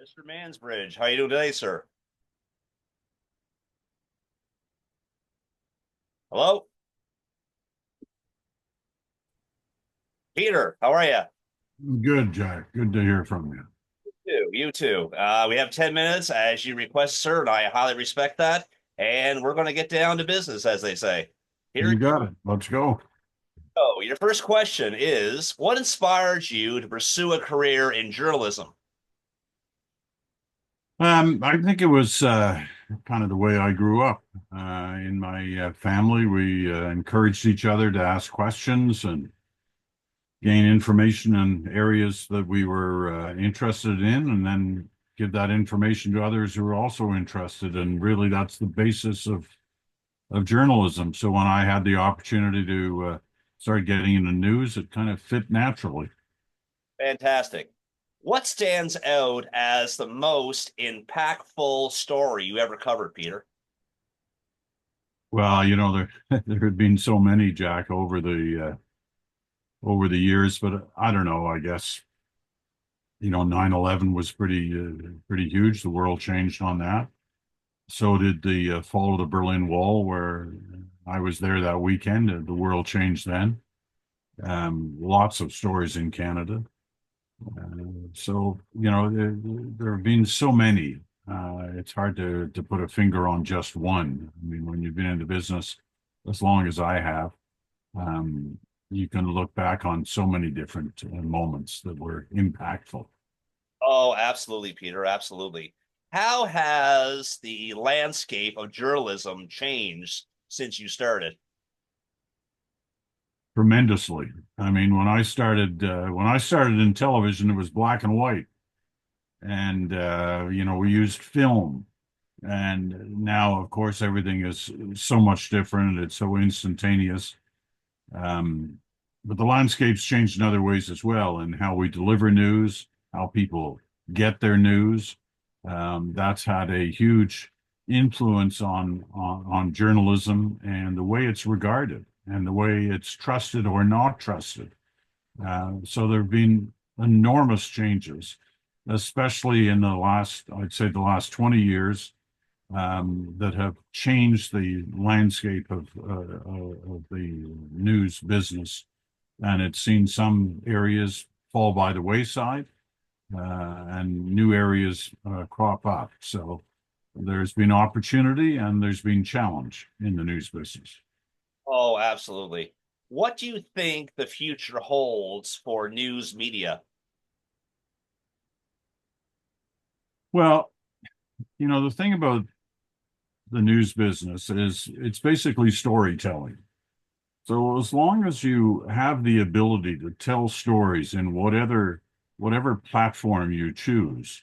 Mr. Mansbridge, how you doing today, sir? Hello, Peter. How are you? Good, Jack. Good to hear from you. You too. We have 10 minutes as you request, sir, and I highly respect that. And we're going to get down to business, as they say. Here we You got it. Let's go. go. Your first question is, what inspired you to pursue a career in journalism? I think it was kind of the way I grew up. In my family, we encouraged each other to ask questions and gain information in areas that we were interested in, and then give that information to others who were also interested. And really, that's the basis of journalism. So when I had the opportunity to start getting into news, it kind of fit naturally. Fantastic. What stands out as the most impactful story you ever covered, Peter? Well, there have been so many, Jack, over the years, but I don't know. I guess 9/11 was pretty huge. The world changed on that. So did the fall of the Berlin Wall, where I was there that weekend. The world changed then. Lots of stories in Canada. So there have been so many. It's hard to put a finger on just one. I mean, when you've been in the business as long as I have. Um, you can look back on so many different moments that were impactful. Oh, absolutely, Peter. Absolutely. How has the landscape of journalism changed since you started? Tremendously. I mean, when I started in television, it was black and white, and we used film. And now, of course, everything is so much different. It's so instantaneous. Um, but the landscape's changed in other ways as well, in how we deliver news, how people get their news. That's had a huge influence on journalism and the way it's regarded and the way it's trusted or not trusted. So there have been enormous changes, especially in I'd say the last 20 years, that have changed the landscape of the news business. And it's seen some areas fall by the wayside, and new areas crop up. So there's been opportunity and there's been challenge in the news business. Oh, absolutely. What do you think the future holds for news media? Well, the thing about the news business is it's basically storytelling. So as long as you have the ability to tell stories in whatever platform you choose,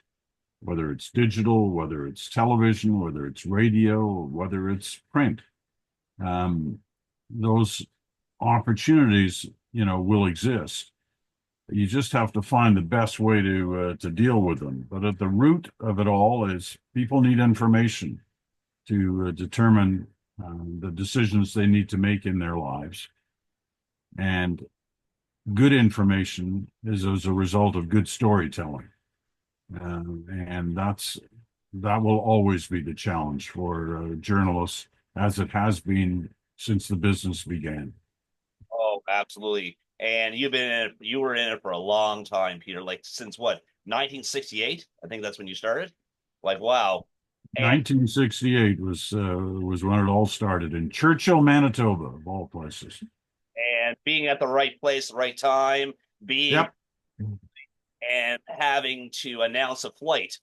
whether it's digital, whether it's television, whether it's radio, or whether it's print, um, those opportunities, will exist. You just have to find the best way to deal with them. But at the root of it all is people need information to determine the decisions they need to make in their lives. And good information is as a result of good storytelling. And that will always be the challenge for journalists, as it has been since the business began. Oh, absolutely. And you were in it for a long time, Peter, like since what, 1968? I think that's when you started. Like, wow. And 1968 was when it all started in Churchill, Manitoba, of all places. being at the right place, the right time, being Yep. and having to announce a flight,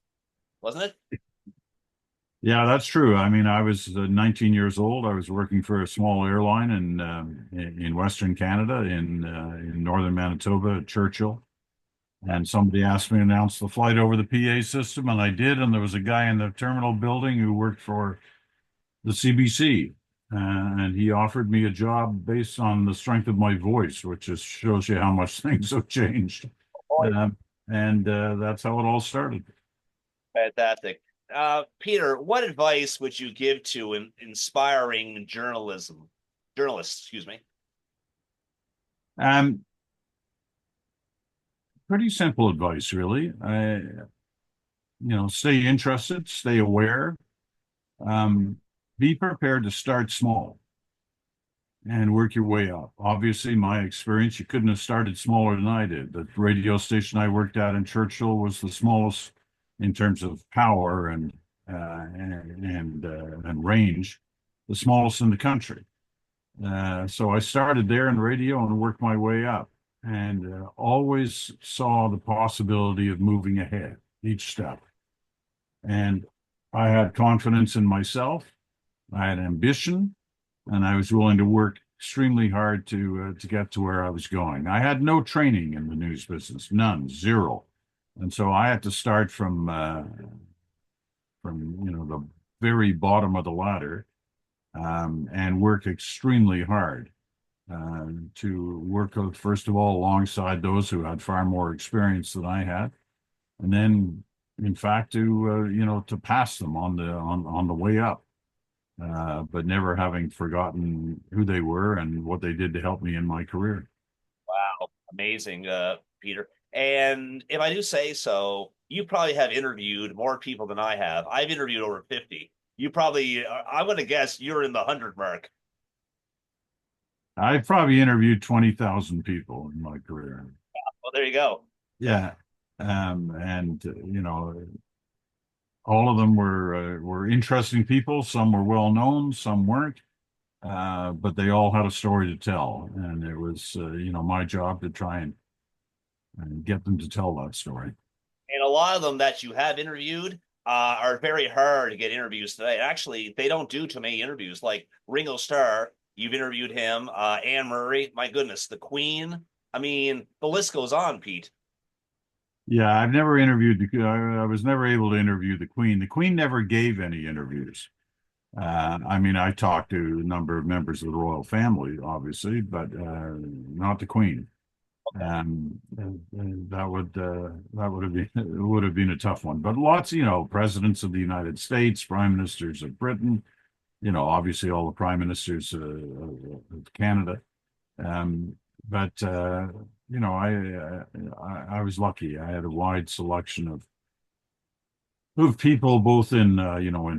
wasn't it? Yeah, that's true. I mean, I was 19 years old. I was working for a small airline in Western Canada, in northern Manitoba, at Churchill. And somebody asked me to announce the flight over the PA system, and I did. And there was a guy in the terminal building who worked for the CBC, and he offered me a job based on the strength of my voice, which just shows you how much things have changed. Oh, And that's how it all started. fantastic. Peter, what advice would you give to inspiring journalists, excuse me? Um, Pretty simple advice, really. stay interested, stay aware, um, be prepared to start small and work your way up. Obviously, my experience, you couldn't have started smaller than I did. The radio station I worked at in Churchill was the smallest in terms of power and range, the smallest in the country. So I started there in radio and worked my way up, and always saw the possibility of moving ahead each step. And I had confidence in myself. I had ambition, and I was willing to work extremely hard to get to where I was going. I had no training in the news business, none, zero, and so I had to start from the very bottom of the ladder, and work extremely hard to work first of all alongside those who had far more experience than I had, and then in fact to pass them on the way up, but never having forgotten who they were and what they did to help me in my career. Wow, amazing, Peter. And if I do say so, you probably have interviewed more people than I have. I've interviewed over 50. You probably, I'm going to guess you're in the 100 mark. I probably interviewed 20,000 people in my career. Well, there you go. Yeah. And all of them were interesting people. Some were well known, some weren't, but they all had a story to tell, and it was my job to try and get them to tell that story. And a lot of them that you have interviewed are very hard to get interviews today. Actually, they don't do too many interviews. Like Ringo Starr, you've interviewed him. Anne Murray, my goodness, the Queen. I mean, the list goes on, Pete. Yeah, I've never interviewed I was never able to interview the Queen. The Queen never gave any interviews. I mean, I talked to a number of members of the royal family, obviously, but not the Queen. And that would have been a tough one. But lots, presidents of the United States, prime ministers of Britain, obviously all the prime ministers of Canada. Um, but I was lucky. I had a wide selection of people, both in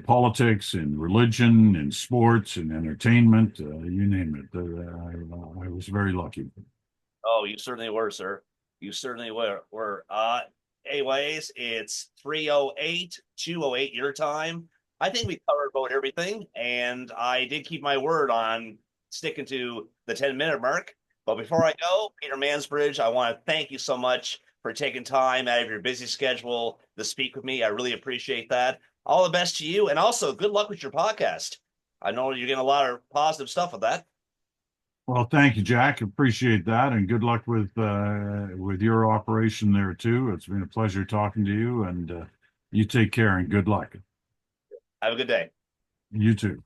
politics, in religion, in sports, in entertainment, you name it. I was very lucky. Oh, you certainly were, sir. You certainly were. Anyways, it's 3:08, 2:08 your time. I think we covered about everything, and I did keep my word on sticking to the 10-minute mark. But before I go, Peter Mansbridge, I want to thank you so much for taking time out of your busy schedule to speak with me. I really appreciate that. All the best to you, and also good luck with your podcast. I know you're getting a lot of positive stuff with that. Well, thank you, Jack. Appreciate that, and good luck with your operation there too. It's been a pleasure talking to you, and you take care and good luck. Have a good day. You too.